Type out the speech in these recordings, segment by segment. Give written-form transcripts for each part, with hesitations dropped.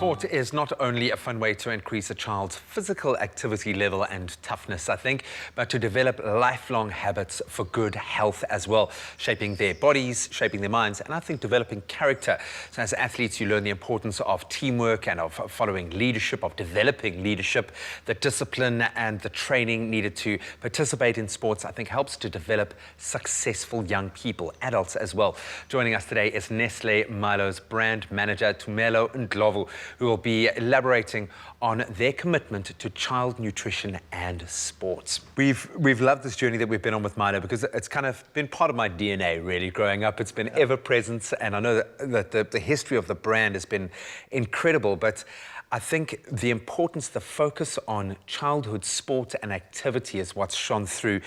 Sport is not only a fun way to increase a child's physical activity level and toughness, I think, but to develop lifelong habits for good health as well, shaping their bodies, shaping their minds, and I think developing character. So as athletes, you learn the importance of teamwork and of following leadership, of developing leadership. The discipline and the training needed to participate in sports, I think, helps to develop successful young people, adults as well. Joining us today is Nestle Milo's brand manager, Tumelo Ndlovu, who will be elaborating on their commitment to child nutrition and sports. We've loved this journey that we've been on with Milo because it's kind of been part of my DNA really growing up. It's been ever present, and I know that the history of the brand has been incredible, but I think the importance, the focus on childhood sport and activity is what's shone through.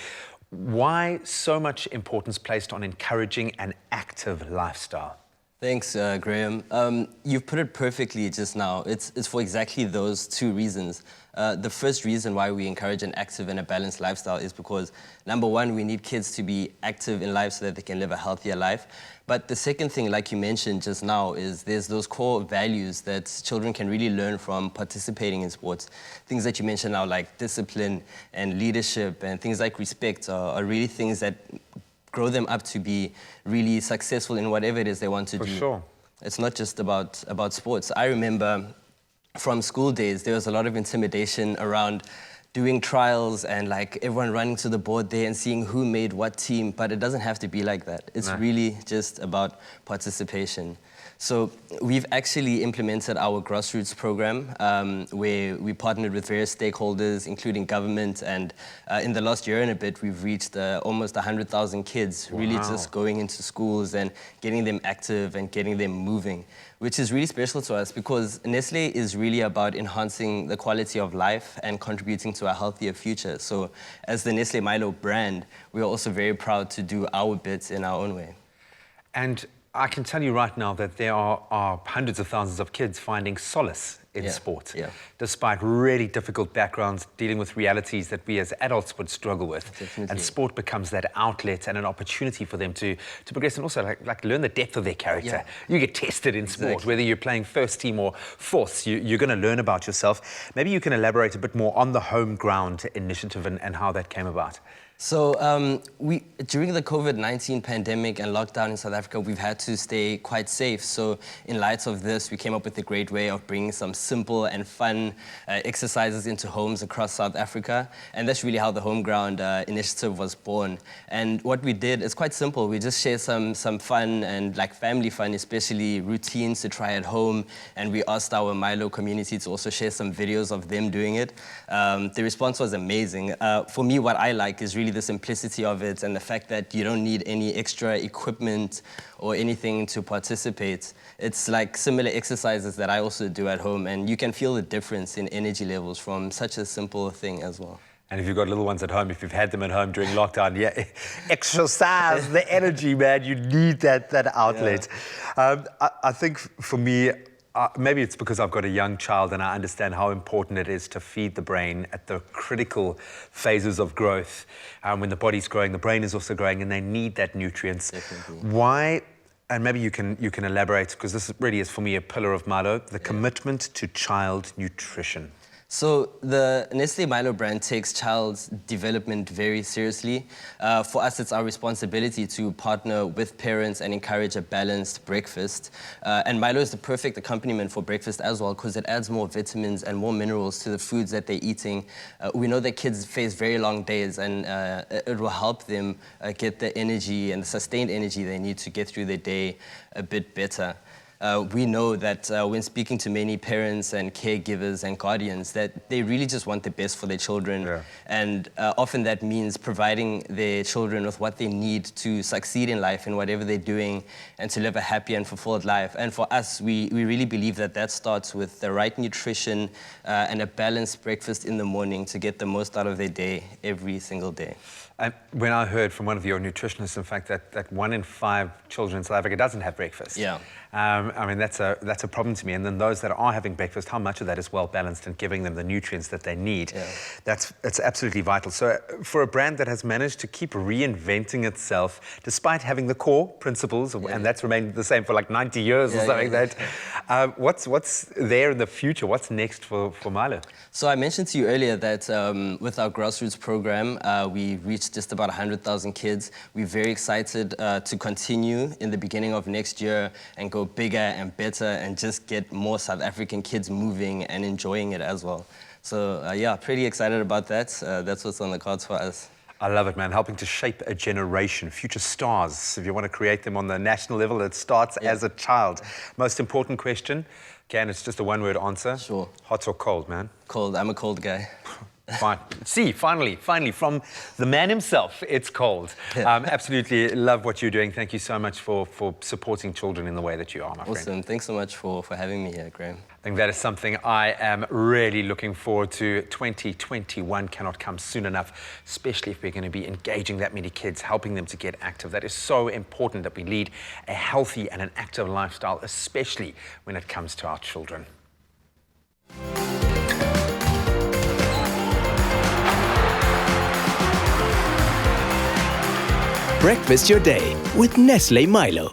Why so much importance placed on encouraging an active lifestyle? Thanks, Graham. You've put it perfectly just now. It's for exactly those two reasons. The first reason why we encourage an active and a balanced lifestyle is because, number one, we need kids to be active in life so that they can live a healthier life. But the second thing, like you mentioned just now, is there's those core values that children can really learn from participating in sports. Things that you mentioned now, like discipline and leadership and things like respect are really things that grow them up to be really successful in whatever it is they want to do. For sure. It's not just about sports. I remember from school days, there was a lot of intimidation around doing trials and like everyone running to the board there and seeing who made what team, but it doesn't have to be like that. It's really just about participation. So we've actually implemented our grassroots program where we partnered with various stakeholders, including government, and in the last year and a bit, we've reached almost 100,000 kids, really just going into schools and getting them active and getting them moving, which is really special to us because Nestle is really about enhancing the quality of life and contributing to a healthier future. So as the Nestle Milo brand, we are also very proud to do our bit in our own way. And I can tell you right now that there are hundreds of thousands of kids finding solace in sport, despite really difficult backgrounds, dealing with realities that we as adults would struggle with. Definitely. And sport becomes that outlet and an opportunity for them to progress and also like learn the depth of their character. You get tested in sport, whether you're playing first team or fourths, you're going to learn about yourself. Maybe you can elaborate a bit more on the home ground initiative and how that came about. So during the COVID-19 pandemic and lockdown in South Africa, we've had to stay quite safe. So in light of this, we came up with a great way of bringing some simple and fun exercises into homes across South Africa. And that's really how the Home Ground initiative was born. And what we did is quite simple. We just share some fun and like family fun, especially routines to try at home. And we asked our Milo community to also share some videos of them doing it. The response was amazing. For me, what I like is really the simplicity of it and the fact that you don't need any extra equipment or anything to participate. It's like similar exercises that I also do at home, and you can feel the difference in energy levels from such a simple thing as well. And if you've got little ones at home, if you've had them at home during lockdown, exercise, the energy, man, you need that outlet. I think for me, maybe it's because I've got a young child and I understand how important it is to feed the brain at the critical phases of growth. When the body's growing, the brain is also growing, and they need that nutrients. Definitely. Why? And maybe you can elaborate, because this really is for me a pillar of Milo, the commitment to child nutrition. So the Nestle Milo brand takes child's development very seriously. For us, it's our responsibility to partner with parents and encourage a balanced breakfast. And Milo is the perfect accompaniment for breakfast as well because it adds more vitamins and more minerals to the foods that they're eating. We know that kids face very long days, and it will help them get the energy and the sustained energy they need to get through their day a bit better. We know that when speaking to many parents and caregivers and guardians, that they really just want the best for their children. And often that means providing their children with what they need to succeed in life in whatever they're doing and to live a happy and fulfilled life. And for us, we really believe that starts with the right nutrition and a balanced breakfast in the morning to get the most out of their day every single day. When I heard from one of your nutritionists, in fact, that 1 in 5 children in South Africa doesn't have breakfast. Yeah. I mean, that's a problem to me. And then those that are having breakfast, how much of that is well balanced and giving them the nutrients that they need? Yeah. That's absolutely vital. So for a brand that has managed to keep reinventing itself, despite having the core principles, and that's remained the same for like 90 years or something like that, what's there in the future? What's next for Milo? So I mentioned to you earlier that with our grassroots program, we reached just about 100,000 kids. We're very excited to continue in the beginning of next year and go bigger and better and just get more South African kids moving and enjoying it as well. So yeah, pretty excited about that. That's what's on the cards for us. I love it, man. Helping to shape a generation, future stars. If you want to create them on the national level, it starts as a child. Most important question, Ken, it's just a one-word answer. Sure. Hot or cold, man? Cold. I'm a cold guy. Fine. See, finally, from the man himself, it's cold. Absolutely love what you're doing. Thank you so much for supporting children in the way that you are, my friend. Awesome. Thanks so much for having me here, Graham. I think that is something I am really looking forward to. 2021 cannot come soon enough, especially if we're going to be engaging that many kids, helping them to get active. That is so important that we lead a healthy and an active lifestyle, especially when it comes to our children. Breakfast your day with NESTLE Milo.